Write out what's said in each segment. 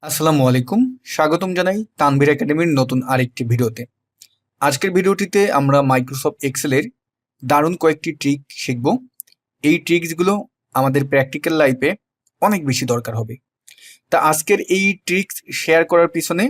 আসসালামু আলাইকুম। স্বাগতম জানাই তানভীর একাডেমির নতুন আরেকটি ভিডিওতে। আজকের ভিডিওটিতে আমরা মাইক্রোসফট এক্সেলের দারুণ কয়েকটি ট্রিক শিখব। এই ট্রিক্সগুলো আমাদের প্র্যাকটিক্যাল লাইফে অনেক বেশি দরকার হবে। তা আজকের এই ট্রিক্স শেয়ার করার পিছনে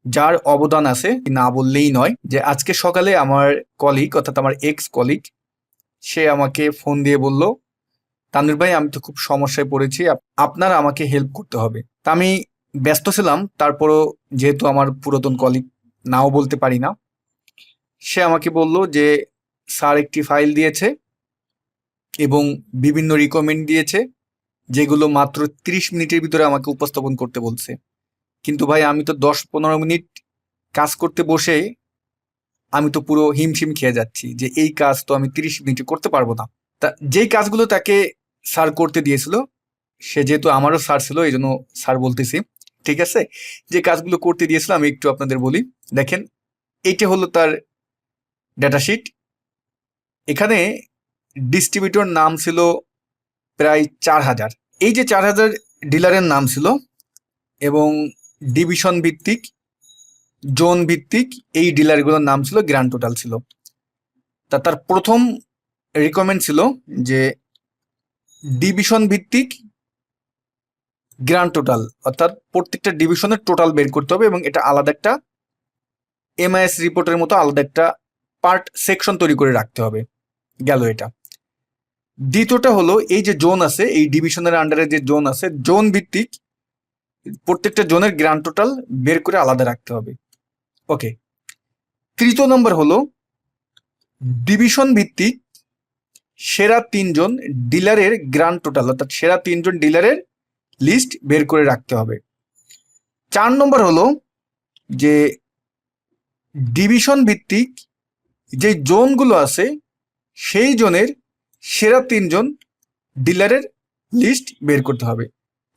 যার অবদান আছে না বললেই নয়, যে আজকে সকালে আমার কলিগ অর্থাৎ আমার এক্স কলিগ সে আমাকে ফোন দিয়ে বলল, তানভীর ভাই আমি তো খুব সমস্যায় পড়েছি, আপনার আমাকে হেল্প করতে হবে। তা আমি ব্যস্ত ছিলাম, তারপরও যেহেতু আমার পুরাতন কলিগ নাও বলতে পারি না, সে আমাকে বলল যে স্যার একটি ফাইল দিয়েছে এবং বিভিন্ন রিকমেন্ড দিয়েছে, যেগুলো মাত্র 30 মিনিটের ভিতরে আমাকে উপস্থাপন করতে বলছে। কিন্তু ভাই আমি তো 10-15 মিনিট কাজ করতে বসে আমি তো পুরো হিমশিম খেয়ে যাচ্ছি যে এই কাজ তো আমি 30 মিনিটে করতে পারবো না। তা যেই কাজগুলো তাকে স্যার করতে দিয়েছিল, সে যেহেতু আমারও স্যার ছিল এই জন্য স্যার বলতেছি, ঠিক আছে? যে কাজগুলো করতে দিয়েছিল আমি একটু আপনাদের বলি। দেখেন, এইটা হলো তার ডেটা শিট। এখানে ডিস্ট্রিবিউটর নাম ছিল প্রায় 4000। এই যে 4000 ডিলারের নাম ছিল এবং ডিভিশন ভিত্তিক, জোন ভিত্তিক এই ডিলারগুলোর নাম ছিল, গ্র্যান্ড টোটাল ছিল। তা তার প্রথম রিকমেন্ড ছিল যে ডিভিশন ভিত্তিক গ্র্যান্ড টোটাল, অর্থাৎ প্রত্যেকটা ডিভিশনের টোটাল বের করতে হবে এবং এটা আলাদা একটা এমআইএস রিপোর্টের মতো আলাদা একটা পার্ট সেকশন তৈরি করে রাখতে হবে। গেল এটা। দ্বিতীয়টা হলো এই যে জোন আছে, এই ডিভিশনের আন্ডারে যে জোন আছে, জোন ভিত্তিক প্রত্যেকটা জোনের গ্র্যান্ড টোটাল বের করে আলাদা রাখতে হবে। ওকে। তৃতীয় নম্বর হলো ডিভিশন ভিত্তিক সেরা 3জন ডিলারের গ্র্যান্ড টোটাল, অর্থাৎ সেরা 3জন ডিলারের লিস্ট বের করে রাখতে হবে। 4 নম্বর হলো যে ডিভিশন ভিত্তিক যে জোনগুলো আছে সেই জোনের সেরা 3জন ডিলারের লিস্ট বের করতে হবে।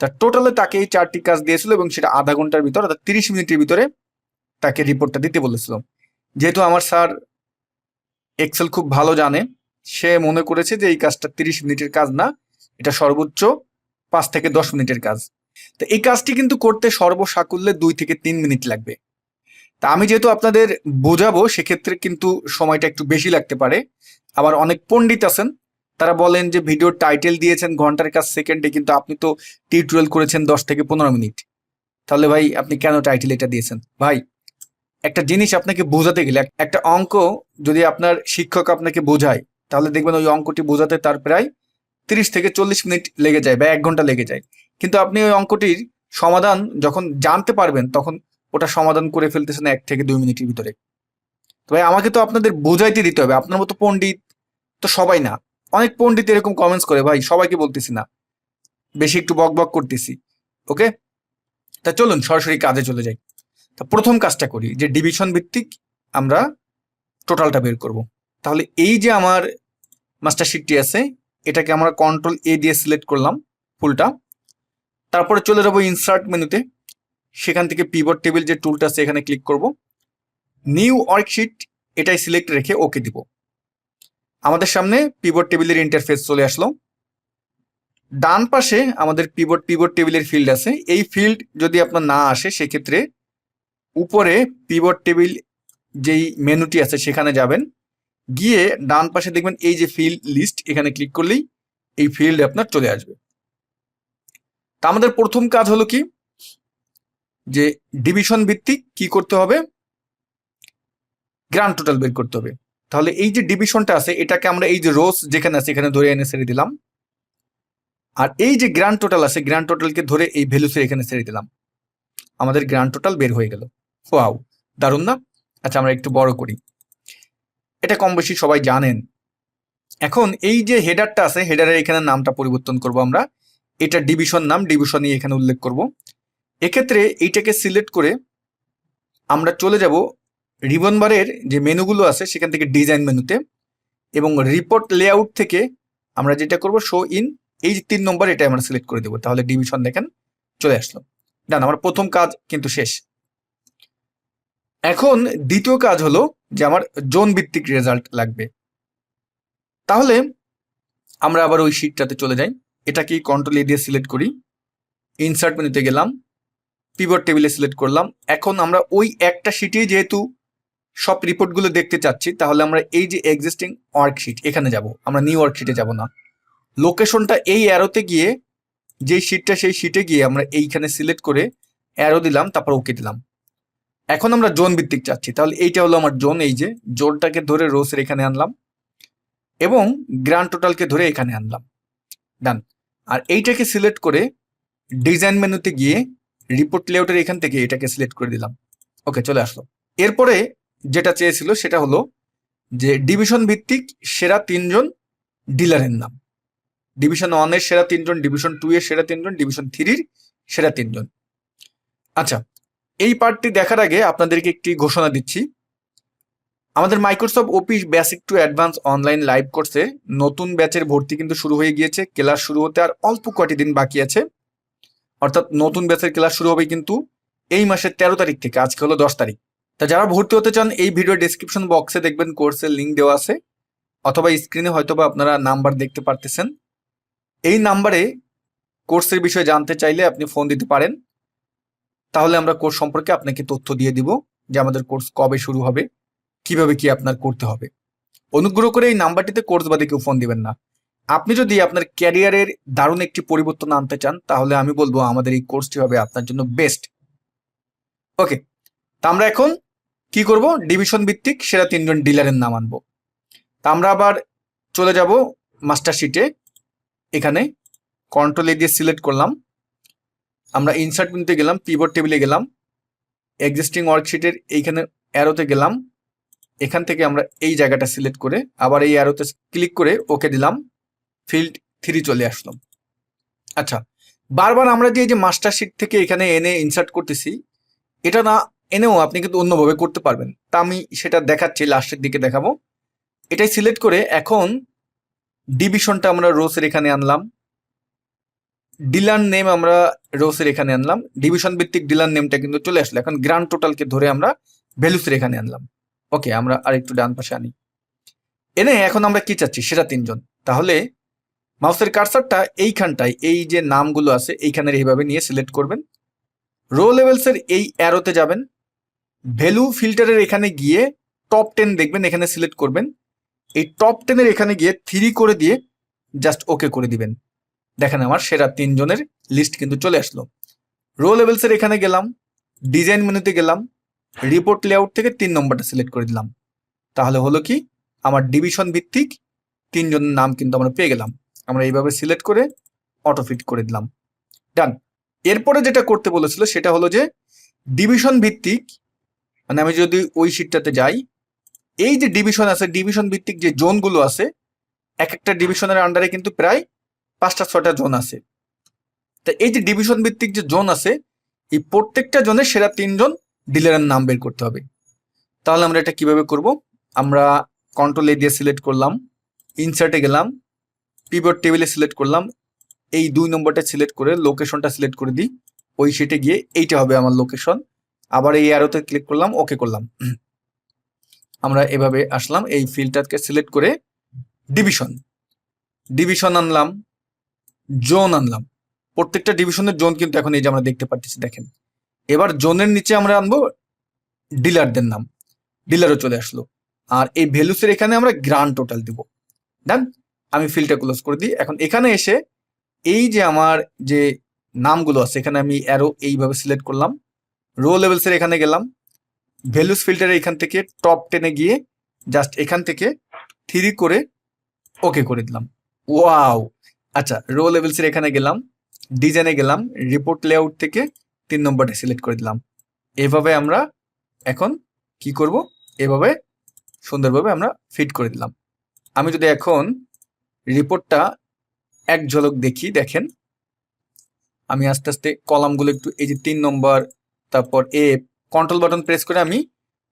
তার টোটালে তাকে এই 4টি কাজ দিয়েছিল এবং সেটা আধা ঘন্টার ভিতরে, অর্থাৎ 30 মিনিটের ভিতরে তাকে রিপোর্টটা দিতে বলেছিল। যেহেতু আমার স্যার এক্সেল খুব ভালো জানে, সে মনে করেছে যে এই কাজটা 30 মিনিটের কাজ না, এটা সর্বোচ্চ 5 থেকে 10 মিনিটের কাজ। তো এই কাজটি কিন্তু করতে সর্বসাকুল্যে 2 থেকে 3 মিনিট লাগবে। তা আমি যেহেতু আপনাদের বোঝাবো, সেক্ষেত্রে কিন্তু সময়টা একটু বেশি লাগতে পারে। আবার অনেক পণ্ডিত আছেন, তারা বলেন যে ভিডিওর টাইটেল দিয়েছেন ঘন্টার কাজ সেকেন্ডে, কিন্তু আপনি তো টিউটোরিয়াল করেছেন 10 থেকে 15 মিনিট, তাহলে ভাই আপনি কেন টাইটেল এটা দিয়েছেন? ভাই, একটা জিনিস আপনাকে বোঝাতে গেলে, একটা অঙ্ক যদি আপনার শিক্ষক আপনাকে বোঝায়, তাহলে দেখবেন ওই অঙ্কটি বোঝাতে তার প্রায় 30 থেকে 40 মিনিট লেগে যায় বা 1 ঘন্টা লেগে যায়। কিন্তু আপনি ওই অঙ্কটির সমাধান যখন জানতে পারবেন, তখন ওটা সমাধান করে ফেলতেছেন 1 থেকে 2 মিনিটের ভিতরে। তো ভাই আমাকে তো আপনাদের বোঝাইতে দিতে হবে। আপনার মতো পণ্ডিত তো সবাই না। অনেক পণ্ডিত এরকম কমেন্টস করে, ভাই সবাইকে বলতেছি না, বেশি একটু বক বক করতেছি। ওকে, তা চলুন সরাসরি কাজে চলে যাই। তা প্রথম কাজটা করি, যে ডিভিশন ভিত্তিক আমরা টোটালটা বের করব। তাহলে এই যে আমার মাস্টার শিটটি আছে, এটাকে আমরা কন্ট্রোল এ দিয়ে সিলেক্ট করলাম ফুলটা। তারপরে চলে যাবো ইনসার্ট মেনুতে, সেখান থেকে পিভট টেবিল যে টুলটা আছে এখানে ক্লিক করব। নিউ ওয়ার্কশিট এটাই সিলেক্ট রেখে ওকে দিব। আমাদের সামনে পিভট টেবিলের ইন্টারফেস চলে আসলো। ডান পাশে আমাদের পিভট টেবিলের ফিল্ড আছে। এই ফিল্ড যদি আপনার না আসে, সেক্ষেত্রে উপরে পিভট টেবিল যেই মেনুটি আছে সেখানে যাবেন, গিয়ে ডান পাশে দেখবেন এই যে ফিল্ড লিস্ট, এখানে ক্লিক করলেই এই ফিল্ড আপনার চলে আসবে। তা আমাদের প্রথম কাজ হলো কি, যে ডিভিশন ভিত্তিক কি করতে হবে, গ্র্যান্ড টোটাল বের করতে হবে। তাহলে এই যে ডিভিশনটা আছে এটাকে আমরা এই যে রোস যেখানে আছে এখানে ধরে এনে ছেড়ে দিলাম, আর এই যে গ্র্যান্ড টোটাল আছে গ্র্যান্ড টোটালকে ধরে এই ভ্যালুসে এখানে ছেড়ে দিলাম। আমাদের গ্র্যান্ড টোটাল বের হয়ে গেল। ওয়াও, দারুণ না? আচ্ছা আমরা একটু বড় করি, এটা কম বেশি সবাই জানেন। এখন এই যে হেডারটা আছে, হেডারের এখানে নামটা পরিবর্তন করব আমরা। এটা ডিভিশন নাম, ডিভিশনই এখানে উল্লেখ করব। এক্ষেত্রে এইটাকে সিলেক্ট করে আমরা চলে যাব রিবন বারের যে মেনুগুলো আছে সেখান থেকে ডিজাইন মেনুতে, এবং রিপোর্ট লেআউট থেকে আমরা যেটা করব শো ইন, এই যে 3 নম্বর এটা আমরা সিলেক্ট করে দেবো। তাহলে ডিভিশন দেখেন চলে আসলো। ডান, আমার প্রথম কাজ কিন্তু শেষ। এখন দ্বিতীয় কাজ হলো যে আমার জোন ভিত্তিক রেজাল্ট লাগবে। তাহলে আমরা আবার ওই শিটটাতে চলে যাই, এটাকে কন্ট্রোল এ দিয়ে সিলেক্ট করি, ইনসার্ট মেনুতে গেলাম, পিভট টেবিলে সিলেক্ট করলাম। এখন আমরা ওই একটা শিটেই যেহেতু সব রিপোর্টগুলো দেখতে চাচ্ছি, তাহলে আমরা এই যে এক্সিস্টিং ওয়ার্কশিট এখানে যাব, আমরা নিউ ওয়ার্কশিটে যাব না। লোকেশনটা এই অ্যারোতে গিয়ে, যেই শিটটা সেই শিটে গিয়ে আমরা এইখানে সিলেক্ট করে অ্যারো দিলাম, তারপর ওকে দিলাম। এখন আমরা জোন ভিত্তিক চাচ্ছি, তাহলে এইটা হলো আমার জোন। এই যে জোনটাকে ধরে রোসের এখানে আনলাম এবং গ্র্যান্ড টোটালকে ধরে এখানে আনলাম, ডান। আর এইটাকে সিলেক্ট করে ডিজাইন মেনুতে গিয়ে রিপোর্ট লেআউটের এখান থেকে এটাকে সিলেক্ট করে দিলাম, ওকে, চলে আসলো। এরপরে যেটা চেয়েছিল সেটা হলো যে ডিভিশন ভিত্তিক সেরা 3জন ডিলারের নাম। ডিভিশন 1 এর সেরা 3জন, ডিভিশন 2 এর সেরা 3জন, ডিভিশন 3 এর সেরা 3জন। আচ্ছা, এই পার্টটি দেখার আগে আপনাদেরকে একটি ঘোষণা দিচ্ছি। আমাদের Microsoft office basic to advance online live কোর্সে নতুন ব্যাচের ভর্তি কিন্তু শুরু হয়ে গিয়েছে। ক্লাস শুরু হতে আর অল্প কয়টি দিন বাকি আছে, অর্থাৎ নতুন ব্যাচের ক্লাস শুরু হবে কিন্তু এই মাসের 13 তারিখ থেকে। আজকে হলো 10 তারিখ। তা যারা ভর্তি হতে চান, এই ভিডিও ডেসক্রিপশন বক্সে দেখবেন কোর্সের লিঙ্ক দেওয়া আছে, অথবা স্ক্রিনে হয়তোবা আপনারা নাম্বার দেখতে পারতেছেন। এই নাম্বারে কোর্সের বিষয়ে জানতে চাইলে আপনি ফোন দিতে পারেন, তাহলে আমরা কোর্স সম্পর্কে আপনাকে তথ্য দিয়ে দিব যে আমাদের কোর্স কবে শুরু হবে, কিভাবে কি আপনার করতে হবে। অনুগ্রহ করে এই নাম্বারটিতে কোর্স বাদে কেউ ফোন দিবেন না। আপনি যদি আপনার ক্যারিয়ারের দারুণ একটি পরিবর্তন আনতে চান, তাহলে আমি বলবো আমাদের এই কোর্সটি হবে আপনার জন্য বেস্ট। ওকে, তা আমরা এখন কি করব, ডিভিশন ভিত্তিক সেরা 3জন ডিলারের নাম আনবো। তা আমরা আবার চলে যাব মাস্টার শিটে, এখানে কন্ট্রোল এ দিয়ে সিলেক্ট করলাম, আমরা ইনসার্ট মেনুতে গেলাম, পিভট টেবিলে গেলাম, এক্সিস্টিং ওয়ার্কশিটের এইখানে অ্যারোতে গেলাম, এখান থেকে আমরা এই জায়গাটা সিলেক্ট করে আবার এই অ্যারোতে ক্লিক করে ওকে দিলাম, ফিল্ড 3 চলে আসলাম। আচ্ছা, বারবার আমরা যে এই যে মাস্টার শিট থেকে এখানে এনে ইনসার্ট করতেছি, এটা না এনেও আপনি কিন্তু অন্যভাবে করতে পারবেন। তা আমি সেটা দেখাচ্ছি, লাস্টের দিকে দেখাবো। এটাই সিলেক্ট করে এখন ডিভিশনটা আমরা রোসের এখানে আনলাম, ডিলার নেম আমরা রোসের এখানে আনলাম, ডিভিশন ভিত্তিক ডিলার নেমটা কিন্তু চলে আসলো। এখন গ্র্যান্ড টোটালকে ধরে আমরা ভ্যালুসের এখানে আনলাম। ওকে, আমরা আরেকটু ডান পাশে আনি, এনে এখন আমরা কি চাচ্ছি, সেরা 3জন। তাহলে মাউসের কার্সারটা এইখানটায় এই যে নামগুলো আছে এইখানের এইভাবে নিয়ে সিলেক্ট করবেন, রো লেভেলসের এই অ্যারোতে যাবেন, ভ্যালু ফিল্টারের এখানে গিয়ে টপ 10 দেখবেন, এখানে সিলেক্ট করবেন, এই টপ 10 এর এখানে গিয়ে 3 করে দিয়ে জাস্ট ওকে করে দিবেন। দেখেন আমার সেরা 3জনের লিস্ট কিন্তু চলে আসলো। রো লেভেলসের এখানে গেলাম, ডিজাইন মেনুতে গেলাম, রিপোর্ট লেআউট থেকে 3 নম্বরটা সিলেক্ট করে দিলাম। তাহলে হলো কি, আমার ডিভিশন ভিত্তিক 3জনের নাম কিন্তু আমরা পেয়ে গেলাম। আমরা এইভাবে সিলেক্ট করে অটো ফিট করে দিলাম, ডান। এরপরে যেটা করতে বলেছিল সেটা হলো যে ডিভিশন ভিত্তিক, মানে আমি যদি ওই শিটটাতে যাই, এই যে ডিভিশন আছে, ডিভিশন ভিত্তিক যে জোনগুলো আছে, এক একটা ডিভিশনের আন্ডারে কিন্তু প্রায় 5টা-6টা জোন আছে। তা এই যে ডিভিশন ভিত্তিক যে জোন আছে, এই প্রত্যেকটা জোনের সেরা 3জন ডিলারের নাম বের করতে হবে। তাহলে আমরা এটা কিভাবে করব, আমরা কন্ট্রোল এ দিয়ে সিলেক্ট করলাম, ইনসার্টে গেলাম, পিভট টেবিলে সিলেক্ট করলাম, এই 2 নম্বরটা সিলেক্ট করে লোকেশনটা সিলেক্ট করে দিই, ওই শিটে গিয়ে এইটা হবে আমার লোকেশন। আবার এই অ্যারোতে ক্লিক করলাম, ওকে করলাম, আমরা এভাবে আসলাম, এই ফিল্ডটাকে সিলেক্ট করে ডিভিশন আনলাম, জোন আনলাম। প্রত্যেকটা ডিভিশনের জোন কিন্তু এখন এই যে আমরা দেখতে পাচ্ছি, দেখেন। এবার জোনের নিচে আমরা আনবো ডিলারদের নাম, ডিলারও চলে আসলো। আর এই ভ্যালুসের এখানে আমরা গ্র্যান্ড টোটাল দিব, ডান। আমি ফিল্ডটা ক্লোজ করে দিই। এখন এখানে এসে এই যে আমার যে নামগুলো আছে, এখানে আমি অ্যারো এইভাবে সিলেক্ট করলাম, রো লেভেলসের এখানে গেলাম, ভ্যালুস ফিল্টারে এখান থেকে টপ 10-এ গিয়ে জাস্ট এখান থেকে 3 করে ওকে করে দিলাম, ওয়াও। আচ্ছা, রো লেভেলসের এখানে গেলাম, ডিজাইনে গেলাম, রিপোর্ট লেআউট থেকে 3 নম্বরটা সিলেক্ট করে দিলাম। এভাবে আমরা এখন কি করব, এভাবে সুন্দরভাবে আমরা ফিট করে দিলাম। আমি যদি এখন রিপোর্টটা এক ঝলক দেখি, দেখেন আমি আস্তে আস্তে কলামগুলো একটু, এই যে 3 নম্বর, তারপর কন্ট্রোল বাটন প্রেস করে আমি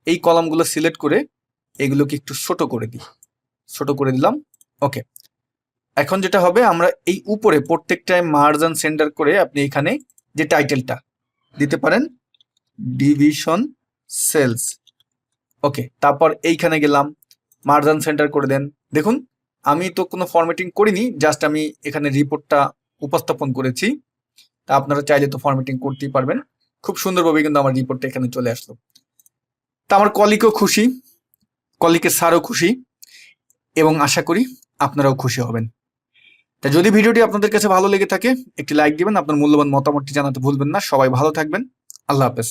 এই কলামগুলো সিলেক্ট করে এগুলোকে একটু ছোট করে দিই, ছোট করে দিলাম, ওকে। এখন যেটা হবে, আমরা এই উপরে প্রত্যেকটায় মার্জিন সেন্টার করে আপনি এখানে যে টাইটেলটা দিতে পারেন, ডিভিশন সেলস, ওকে। তারপর এইখানে গেলাম, মার্জিন সেন্টার করে দেন। দেখুন আমি তো কোনো ফরম্যাটিং করিনি, জাস্ট আমি এখানে রিপোর্টটা উপস্থাপন করেছি। তা আপনারা চাইলে তো ফরম্যাটিং করতেই পারবেন, খুব সুন্দরভাবে কিন্তু আমার রিপোর্টটা এখানে চলে আসলো। তা আমার কলিগও খুশি, কলিগের স্যারও খুশি, এবং আশা করি আপনারাও খুশি হবেন। তা যদি ভিডিওটি আপনাদের কাছে ভালো লেগে থাকে একটি লাইক দিবেন, আপনার মূল্যবান মতামতটি জানাতে ভুলবেন না। সবাই ভালো থাকবেন। আল্লাহ হাফেজ।